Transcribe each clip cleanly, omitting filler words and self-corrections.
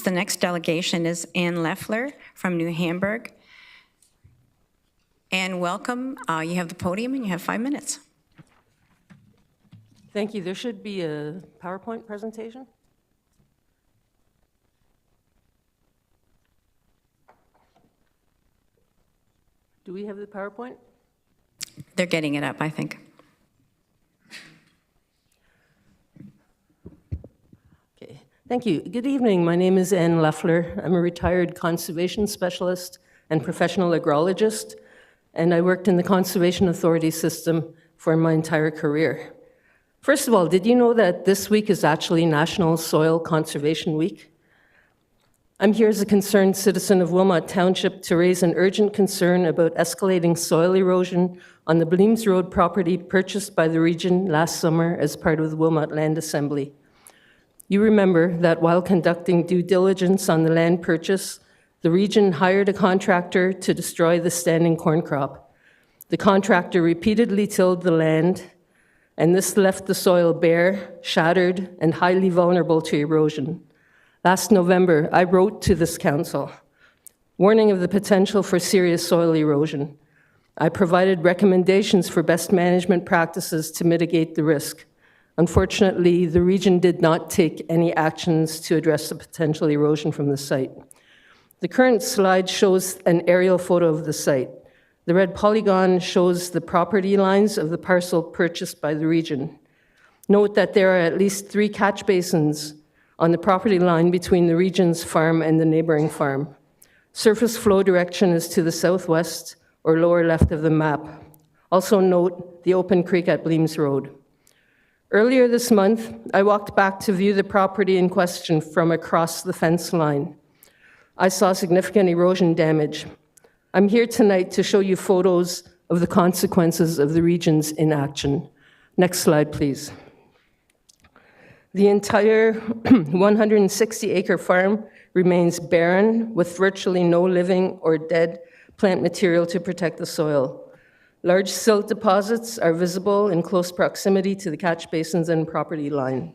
The next delegation is Loeffler from New Hamburg. And welcome. You have the podium and you have 5 minutes. Thank you. There should be a PowerPoint presentation. Do we have the PowerPoint? They're getting it up, I think. Okay. Thank you. Good evening. My name is Loeffler. I'm a retired conservation specialist and professional agrologist, and I worked in the Conservation Authority system for my entire career. First of all, did you know that this week is actually National Soil Conservation Week? I'm here as a concerned citizen of Wilmot Township to raise an urgent concern about escalating soil erosion on the Bleams Road property purchased by the region last summer as part of the Wilmot Land Assembly. You remember that while conducting due diligence on the land purchase, the region hired a contractor to destroy the standing corn crop. The contractor repeatedly tilled the land, and this left the soil bare, shattered, and highly vulnerable to erosion. Last November, I wrote to this council, warning of the potential for serious soil erosion. I provided recommendations for best management practices to mitigate the risk. Unfortunately, the region did not take any actions to address the potential erosion from the site. The current slide shows an aerial photo of the site. The red polygon shows the property lines of the parcel purchased by the region. Note that there are at least 3 catch basins on the property line between the region's farm and the neighboring farm. Surface flow direction is to the southwest or lower left of the map. Also note the open creek at Bleams Road. Earlier this month, I walked back to view the property in question from across the fence line. I saw significant erosion damage. I'm here tonight to show you photos of the consequences of the region's inaction. Next slide, please. The entire 160-acre farm remains barren with virtually no living or dead plant material to protect the soil. Large silt deposits are visible in close proximity to the catch basins and property line.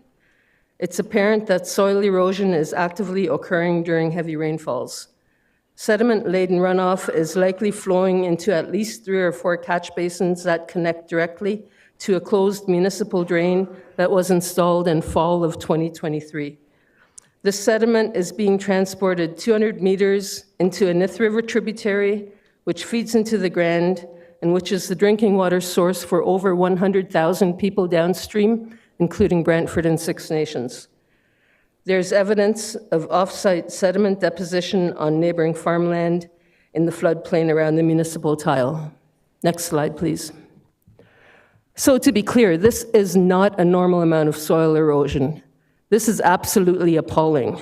It's apparent that soil erosion is actively occurring during heavy rainfalls. Sediment-laden runoff is likely flowing into at least 3 or 4 catch basins that connect directly to a closed municipal drain that was installed in fall of 2023. The sediment is being transported 200 meters into a Nith River tributary, which feeds into the Grand, and which is the drinking water source for over 100,000 people downstream, including Brantford and Six Nations. There's evidence of off-site sediment deposition on neighboring farmland in the floodplain around the municipal tile. Next slide, please. So to be clear, this is not a normal amount of soil erosion. This is absolutely appalling.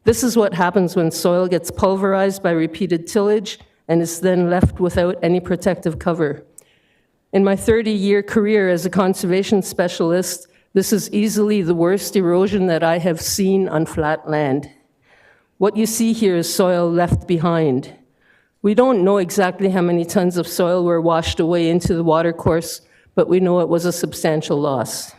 This is what happens when soil gets pulverized by repeated tillage and is then left without any protective cover. In my 30-year career as a conservation specialist, this is easily the worst erosion that I have seen on flat land. What you see here is soil left behind. We don't know exactly how many tons of soil were washed away into the watercourse, but we know it was a substantial loss.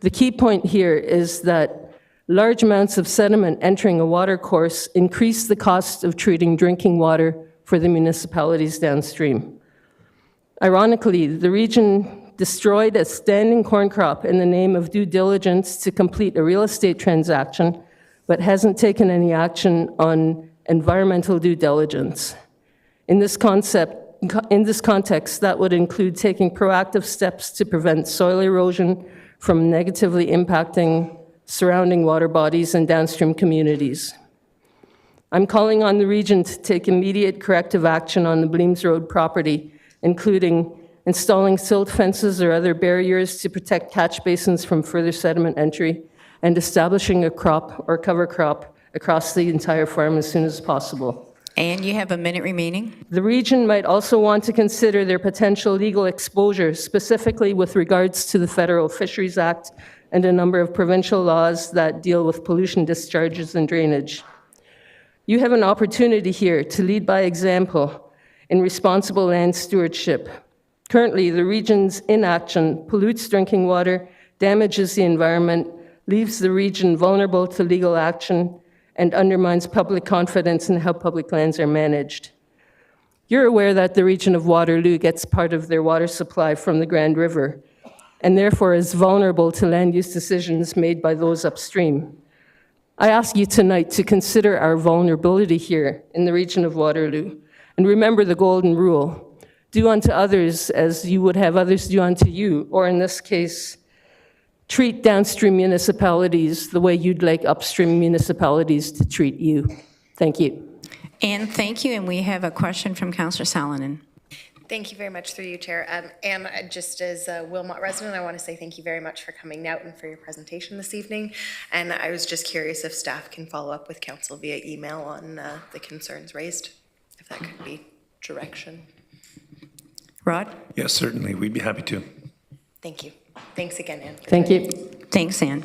The key point here is that large amounts of sediment entering a watercourse increase the cost of treating drinking water for the municipalities downstream. Ironically, the region destroyed a standing corn crop in the name of due diligence to complete a real estate transaction, but hasn't taken any action on environmental due diligence. In this context, that would include taking proactive steps to prevent soil erosion from negatively impacting surrounding water bodies and downstream communities. I'm calling on the region to take immediate corrective action on the Bleams Road property, including installing silt fences or other barriers to protect catch basins from further sediment entry, and establishing a crop or cover crop across the entire farm as soon as possible. And you have a minute remaining. The region might also want to consider their potential legal exposure, specifically with regards to the Federal Fisheries Act and a number of provincial laws that deal with pollution discharges and drainage. You have an opportunity here to lead by example in responsible land stewardship. Currently, the region's inaction pollutes drinking water, damages the environment, leaves the region vulnerable to legal action, and undermines public confidence in how public lands are managed. You're aware that the region of Waterloo gets part of their water supply from the Grand River, and therefore is vulnerable to land use decisions made by those upstream. I ask you tonight to consider our vulnerability here in the region of Waterloo, and remember the golden rule: do unto others as you would have others do unto you, or in this case, treat downstream municipalities the way you'd like upstream municipalities to treat you. Thank you. And thank you, and we have a question from Councillor Salonen. Thank you very much through you, Chair. And just as a Wilmot resident, I want to say thank you very much for coming out and for your presentation this evening. And I was just curious if staff can follow up with council via email on the concerns raised, if that could be direction. Rod? Yes, certainly. We'd be happy to. Thank you. Thanks again, Anne. Thank you. Thanks, Anne.